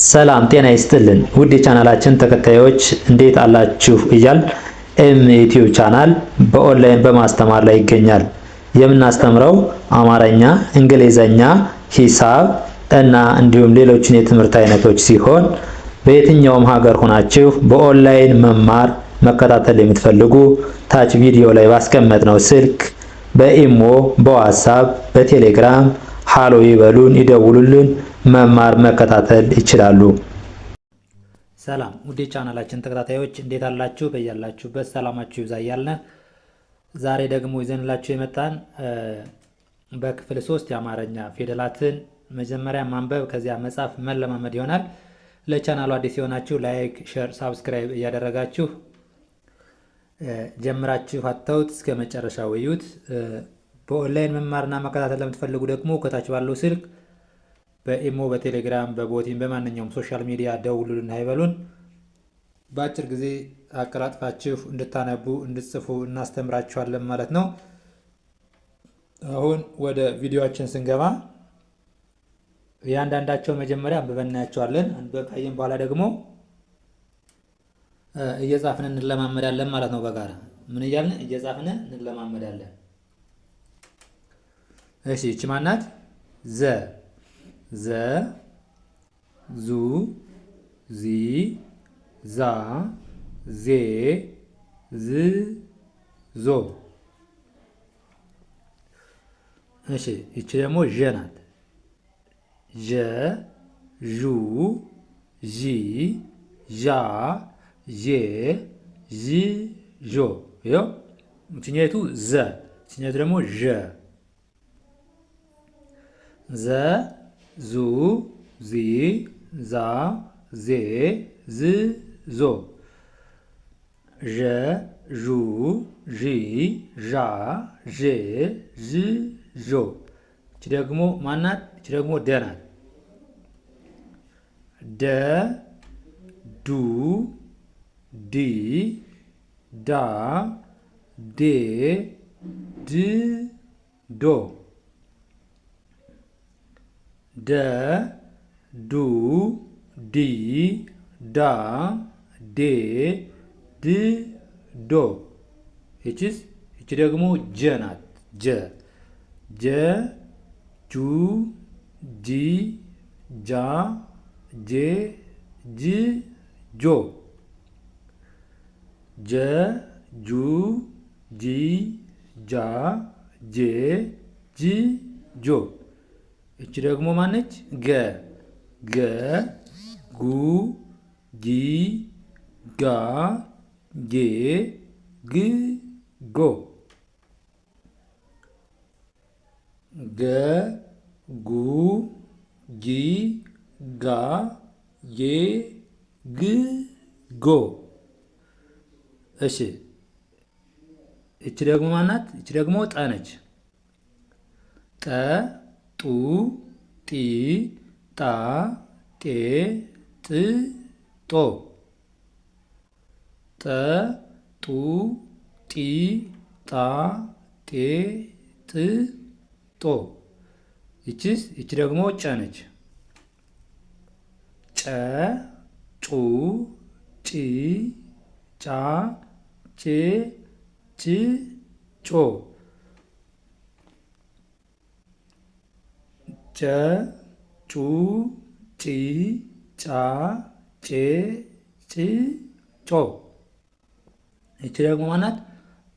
ሰላም ጤና ይስጥልን ውድ የቻናላችን ተከታዮች እንዴት አላችሁ እያል ዩቲዩብ ቻናል በኦንላይን በማስተማር ላይ ይገኛል። የምናስተምረው አማርኛ፣ እንግሊዘኛ፣ ሂሳብ እና እንዲሁም ሌሎችን የትምህርት አይነቶች ሲሆን በየትኛውም ሀገር ሆናችሁ በኦንላይን መማር መከታተል የምትፈልጉ ታች ቪዲዮ ላይ ባስቀመጥነው ስልክ በኢሞ፣ በዋትስአፕ፣ በቴሌግራም ሃሎ ይበሉን፣ ይደውሉልን፣ መማር መከታተል ይችላሉ። ሰላም ውድ ቻናላችን ተከታታዮች እንዴት አላችሁ? በያላችሁበት ሰላማችሁ ይብዛ እያልን ዛሬ ደግሞ ይዘንላችሁ የመጣን በክፍል 3 የአማርኛ ፊደላትን መጀመሪያ ማንበብ ከዚያ መጻፍ መለማመድ ይሆናል። ለቻናሉ አዲስ የሆናችሁ ላይክ፣ ሼር፣ ሳብስክራይብ እያደረጋችሁ ጀምራችሁ አተውት እስከ መጨረሻው እዩት። በኦንላይን መማርና መከታተል ለምትፈልጉ ደግሞ ከታች ባለው ስልክ በኢሞ፣ በቴሌግራም፣ በቦቲም በማንኛውም ሶሻል ሚዲያ ደውሉልን፣ አይበሉን። በአጭር ጊዜ አቀላጥፋችሁ እንድታነቡ እንድትጽፉ እናስተምራችኋለን ማለት ነው። አሁን ወደ ቪዲዮአችን ስንገባ እያንዳንዳቸው መጀመሪያ አንብበን እናያቸዋለን። ካየን በኋላ ደግሞ እየጻፍን እንለማመዳለን ማለት ነው። በጋራ ምን እያልን እየጻፍን እንለማመዳለን። እሺ እቺ ማናት? ዘ ዘ ዙ ዚ ዛ ዜ ዝ ዞ። እሺ እቺ ደግሞ ዠ ናት። ዠ ዡ ዢ ዣ ዤ ዥ ዦ። ይኸው እቺኛይቱ ዘ፣ እቺኛይቱ ደግሞ ዠ። ዘ ዙ ዚ ዛ ዜ ዝ ዞ። ዠ ዡ ዢ ዣ ዤ ዥ ዦ። እቺ ደግሞ ማናት? እቺ ደግሞ ደ ናት። ደ ዱ ዲ ዳ ዴ ድ ዶ። ደ ዱ ዲ ዳ ዴ ድ ዶ። እቺስ? እቺ ደግሞ ጀ ናት። ጀ ጀ ጁ ጂ ጃ ጄ ጅ ጆ። ጀ ጁ ጂ ጃ ጄ ጅ ጆ። እቺ ደግሞ ማነች? ገ ገ ጉ ጊ ጋ ጌ ግ ጎ። ገ ጉ ጊ ጋ ጌ ግ ጎ። እሺ እቺ ደግሞ ማናት? እቺ ደግሞ ጠ ነች። ጠ ጡ ጢ ጣ ጤ ጥ ጦ። ጠ ጡ ጢ ጣ ጤ ጥ ጦ። ይቺስ? ይቺ ደግሞ ጨ ነች። ጨ ጩ ጪ ጫ ጬ ጭ ጮ። ጨ ጩ ጪ ጫ ጬ ጭ ጮ። ይቺ ደግሞ ማናት?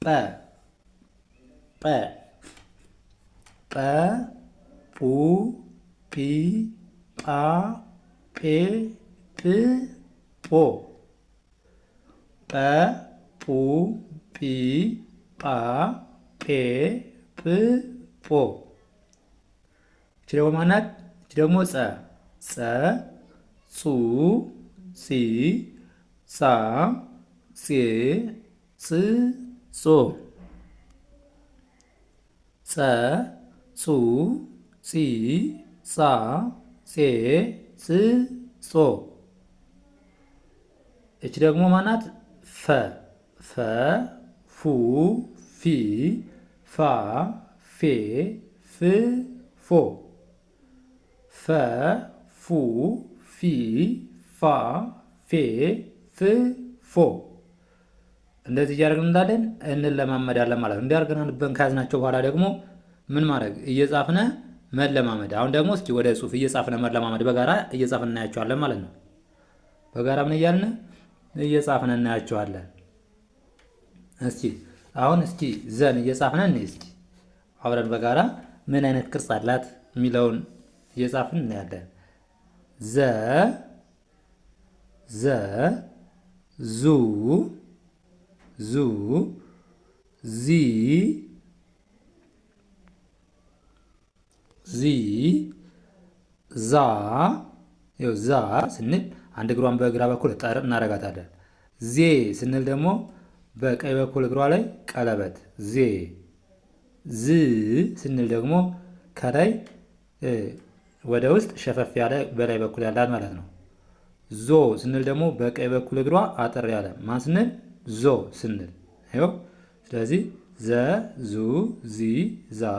ጰ ጰ ጰ ጱ ጲ ጳ ጴ ፕ ጶ። ጰ ጱ ጲ ጳ ጴ ፕ ጶ። እቺ ደግሞ ማናት? እቺ ደግሞ ጸ ጸ ጹ ጺ ጻ ጼ ጽ ጾ። ጸ ጹ ጺ ጻ ጼ ጽ ጾ። እቺ ደግሞ ማናት? ፈ ፈ ፉ ፊ ፋ ፌ ፍ ፎ። ፈ ፉ ፊ ፋ ፌ ፍ ፎ እንደዚህ እያደረግን እንዳለን እንለማመዳለን ማለት ነው። እንዲያርገን አንበን ከያዝናቸው በኋላ ደግሞ ምን ማድረግ እየጻፍነ መለማመድ። አሁን ደግሞ እስኪ ወደ ጽሁፍ እየጻፍነ መለማመድ በጋራ እየጻፍን እናያቸዋለን ማለት ነው። በጋራ ምን እያልን እየጻፍን እናያቸዋለን። እስኪ አሁን እስኪ ዘን እየጻፍን እንይ። እስኪ አብረን በጋራ ምን አይነት ቅርጽ አላት የሚለውን እየጻፍን እናያለን። ዘ ዙ ዙ ዚ ዛ ዛ ስንል አንድ እግሯን በግራ በኩል ጠር እናረጋታለን። ዜ ስንል ደግሞ በቀኝ በኩል እግሯ ላይ ቀለበት ዜ። ዝ ስንል ደግሞ ከላይ ወደ ውስጥ ሸፈፍ ያለ በላይ በኩል ያላት ማለት ነው። ዞ ስንል ደግሞ በቀኝ በኩል እግሯ አጠር ያለ ማን ስንል ዞ ስንል ይኸው። ስለዚህ ዘ ዙ ዚ ዛ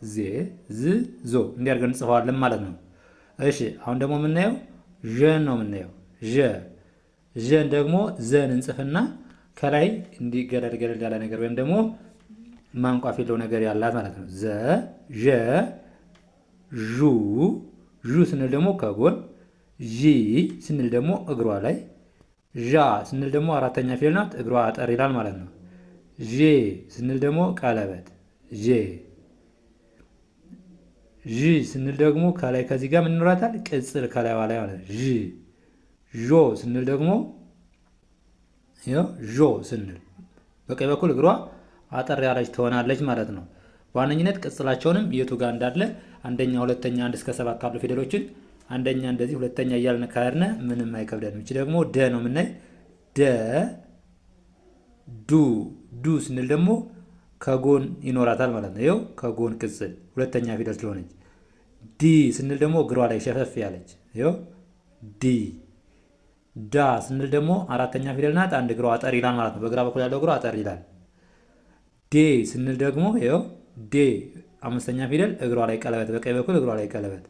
ዜ ዝ ዞ እንዲያርገን እንጽፈዋለን ማለት ነው። እሺ አሁን ደግሞ የምናየው ዠን ነው የምናየው። ዠን ደግሞ ዘን እንጽፍና ከላይ እንዲህ ገለል ገለል ያለ ነገር ወይም ደግሞ ማንቋፍ የለው ነገር ያላት ማለት ነው። ዘ ዠ ዡ ስንል ደግሞ ከጎን፣ ዢ ስንል ደግሞ እግሯ ላይ፣ ዣ ስንል ደግሞ አራተኛ ፊደል ናት፣ እግሯ አጠር ይላል ማለት ነው። ዤ ስንል ደግሞ ቀለበት ዤ። ዥ ስንል ደግሞ ከላይ ከዚህ ጋር ምን ይኖራታል? ቅጽል ከላይ ላይ ማለት ነው። ዥ ዦ ስንል ደግሞ ዦ ስንል በቀኝ በኩል እግሯ አጠር ያለች ትሆናለች ማለት ነው። በዋነኝነት ቅጽላቸውንም የቱ ጋር እንዳለ አንደኛ፣ ሁለተኛ፣ አንድ እስከ 7 ካሉ ፊደሎችን አንደኛ እንደዚህ ሁለተኛ እያልን ካሄድን ምንም አይከብደንም። እቺ ደግሞ ደ ነው የምናይ። ደ ዱ ስንል ደግሞ ከጎን ይኖራታል ማለት ነው። ይኸው ከጎን ቅጽል ሁለተኛ ፊደል ስለሆነች። ዲ ስንል ደግሞ እግሯ ላይ ሸፈፍ ያለች ይኸው ዲ። ዳ ስንል ደግሞ አራተኛ ፊደል ናት፣ አንድ እግሯ አጠር ይላል ማለት ነው። በግራ በኩል ያለው እግሯ አጠር ይላል። ዴ ስንል ደግሞ ይኸው ዴ አምስተኛ ፊደል እግሯ ላይ ቀለበት፣ በቀኝ በኩል እግሯ ላይ ቀለበት።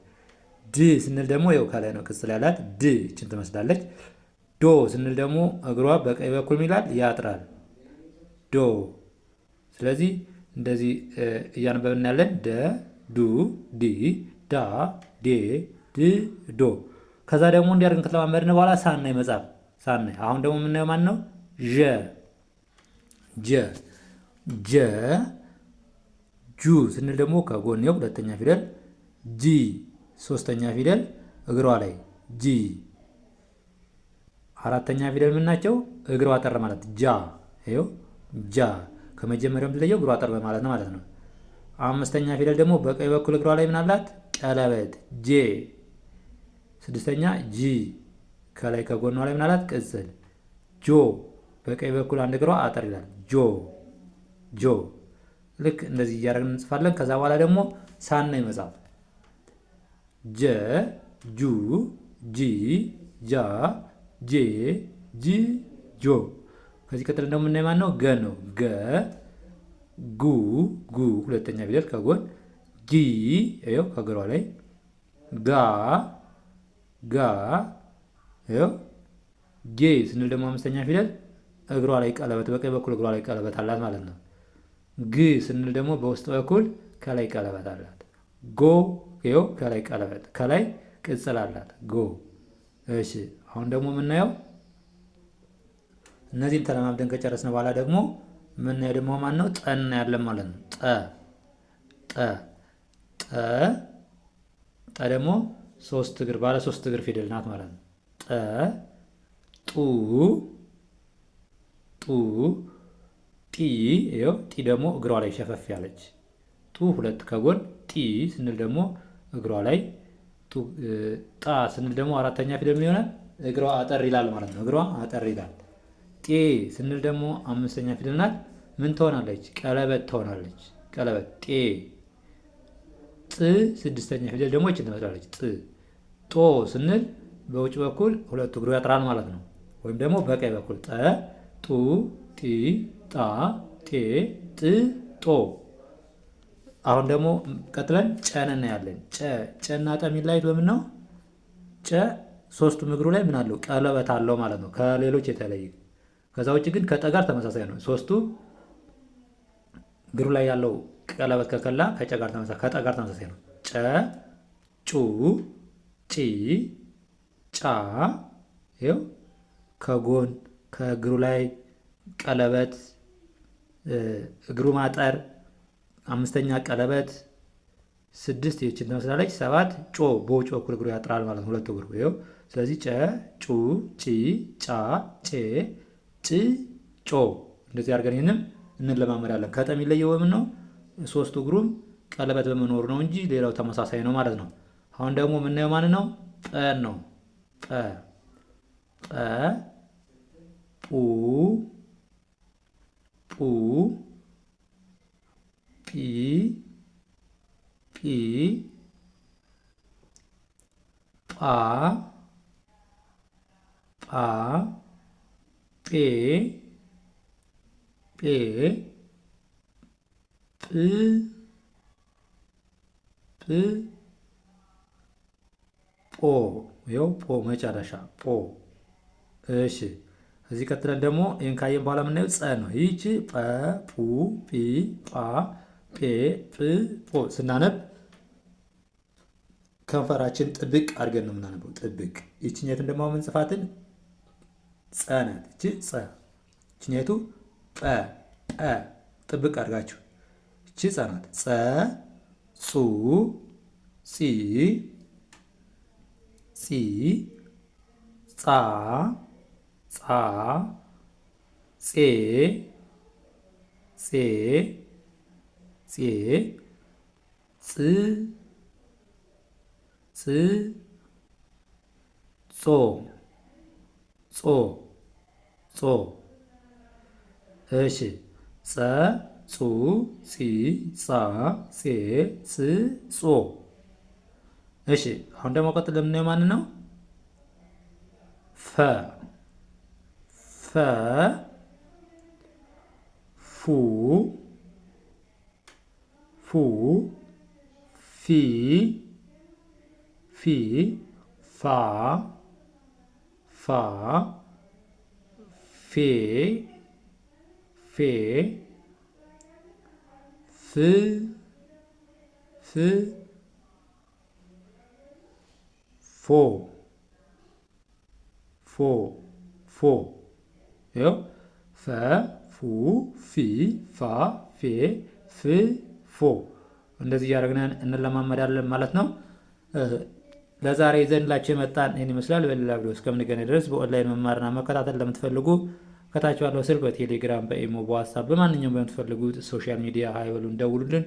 ድ ስንል ደግሞ ይኸው ከላይ ነው ቅጽል ያላት ድ እችን ትመስላለች። ዶ ስንል ደግሞ እግሯ በቀኝ በኩል ሚላል ያጥራል ዶ። ስለዚህ እንደዚህ እያነበብን ያለን ደ ዱ ዲ ዳ ዴ ድ ዶ። ከዛ ደግሞ እንዲያርግን ከተለማመድን በኋላ ሳናይ መጻፍ ሳናይ። አሁን ደግሞ የምናየው ማን ነው? ጀ ጁ ስንል ደግሞ ከጎን ነው ሁለተኛ ፊደል። ጂ ሶስተኛ ፊደል እግሯ ላይ ጂ። አራተኛ ፊደል ምን ናቸው? እግሯ አጠር ማለት ጃ ይኸው ጃ። ከመጀመሪያው የምትለየው እግሯ አጠር ማለት ነው ማለት ነው። አምስተኛ ፊደል ደግሞ በቀኝ በኩል እግሯ ላይ ምን አላት? ቀለበት ጄ። ስድስተኛ ጂ ከላይ ከጎኗ ላይ ምን አላት? ቅጽል ጆ። በቀኝ በኩል አንድ እግሯ አጠር ይላል ጆ። ልክ እንደዚህ እያደረግን እንጽፋለን። ከዛ በኋላ ደግሞ ሳናይ መጻፍ ጀ ጁ ጂ ጃ ጄ ጂ ጆ። ከዚህ ቀጥል እንደምናይ ማን ነው? ገ ነው። ገ ጉ ሁለተኛ ፊደል ከጎን፣ ጊ ይኸው ከግሯ ላይ፣ ጋ ይኸው ጌ ስንል ደግሞ አምስተኛ ፊደል እግሯ ላይ ቀለበት፣ በቀኝ በኩል እግሯ ላይ ቀለበት አላት ማለት ነው። ግ ስንል ደግሞ በውስጥ በኩል ከላይ ቀለበት አላት። ጎ ይኸው ከላይ ቀለበት፣ ከላይ ቅጽል አላት ጎ። እሺ አሁን ደግሞ የምናየው እነዚህን ተለማምደን ከጨረስን በኋላ ደግሞ የምናየው ደግሞ ማን ነው? ጠን ያለን ማለት ነው። ጠ ደግሞ ሶስት እግር ባለ ሶስት እግር ፊደል ናት ማለት ነው። ጡ ጢ ይኸው ጢ ደግሞ እግሯ ላይ ሸፈፍ ያለች ጡ ሁለት ከጎን፣ ጢ ስንል ደግሞ እግሯ ላይ፣ ጣ ስንል ደግሞ አራተኛ ፊደል ምን ይሆናል? እግሯ አጠር ይላል ማለት ነው። እግሯ አጠር ይላል። ጤ ስንል ደግሞ አምስተኛ ፊደል ናት። ምን ትሆናለች? ቀለበት ትሆናለች። ቀለበት ጤ። ጥ ስድስተኛ ፊደል ደግሞ ይችን ትመስላለች ጥ። ጦ ስንል በውጭ በኩል ሁለቱ እግሩ ያጥራል ማለት ነው። ወይም ደግሞ በቀኝ በኩል ጠ ጡ ጢ ጣ ጤ ጥ ጦ። አሁን ደግሞ ቀጥለን ጨን እናያለን። ጨና ጠ የሚለያዩት በምን ነው? ጨ ሶስቱም እግሩ ላይ ምን አለው? ቀለበት አለው ማለት ነው፣ ከሌሎች የተለየ። ከዛ ውጭ ግን ከጠ ጋር ተመሳሳይ ነው። ሶስቱ እግሩ ላይ ያለው ቀለበት ከከላ ከጨ ጋር ተመሳሳይ፣ ከጠ ጋር ተመሳሳይ ነው። ጨ፣ ጩ፣ ጪ፣ ጫ። ይኸው ከጎን ከእግሩ ላይ ቀለበት፣ እግሩ ማጠር፣ አምስተኛ ቀለበት፣ 6 ይችን ትመስላለች፣ 7 ጮ፣ በውጮ እኩል እግሩ ያጥራል ማለት ነው፣ ሁለቱ እግሩ ይኸው። ስለዚህ ጨ፣ ጩ፣ ጪ፣ ጫ፣ ጬ፣ ጭ፣ ጮ። እንደዚህ አድርገን ይህንም እንለማመዳለን። ከጠ የሚለየው ምን ነው? ሶስቱ እግሩም ቀለበት በመኖሩ ነው እንጂ ሌላው ተመሳሳይ ነው ማለት ነው። አሁን ደግሞ የምናየው ማን ነው? ጰ ነው። ጰ ጰ ጱ ጡ ጲ ጲ ጳ ጳ ጴ ጴ ጵ ጵ ጶ። ይኸው ጶ መጨረሻ ጶ። እሺ እዚህ ቀጥለን ደግሞ ይህን ካየን በኋላ የምናየው ጸ ነው። ይህች ጰ ጱ ጲ ጳ ጴ ጵ ጶ ስናነብ ከንፈራችን ጥብቅ አድርገን ነው የምናነበው። ጥብቅ። ይችኛቱን ደግሞ የምንጽፋትን ጸ ናት። ይቺ ጸ፣ ይችኛቱ ጰ ጰ ጥብቅ አድርጋችሁ። ይቺ ጸ ናት። ጸ ጹ ጺ ጺ ጻ ጻ ጼ ጼ ጼ ጽ ጽ ጾ ጾ ጾ። እሺ ጸ ጹ ጺ ጻ ጼ ጽ ጾ። እሺ አሁን ደግሞ ቀጥሎ የምናየው ማን ነው? ፈ ፈ ፉ ፉ ፊ ፊ ፋ ፋ ፌ ፌ ፍ ፍ ፎ ፎ ፎ። ይኸው ፈ ፉ ፊ ፋ ፌ ፍ ፎ። እንደዚህ እያደረግን እንለማመዳለን ማለት ነው። ለዛሬ ይዘንላችሁ የመጣን ይህን ይመስላል። በሌላ ቪዲዮ እስከምንገናኝ ድረስ በኦንላይን መማርና መከታተል ለምትፈልጉ ከታች ባለው ስልክ በቴሌግራም በኢሞ በዋትሳፕ በማንኛውም በምትፈልጉት ሶሻል ሚዲያ ሀይበሉን ደውሉልን።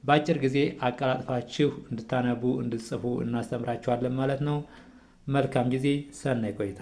በአጭር ጊዜ አቀላጥፋችሁ እንድታነቡ እንድትጽፉ እናስተምራችኋለን ማለት ነው። መልካም ጊዜ፣ ሰናይ ቆይታ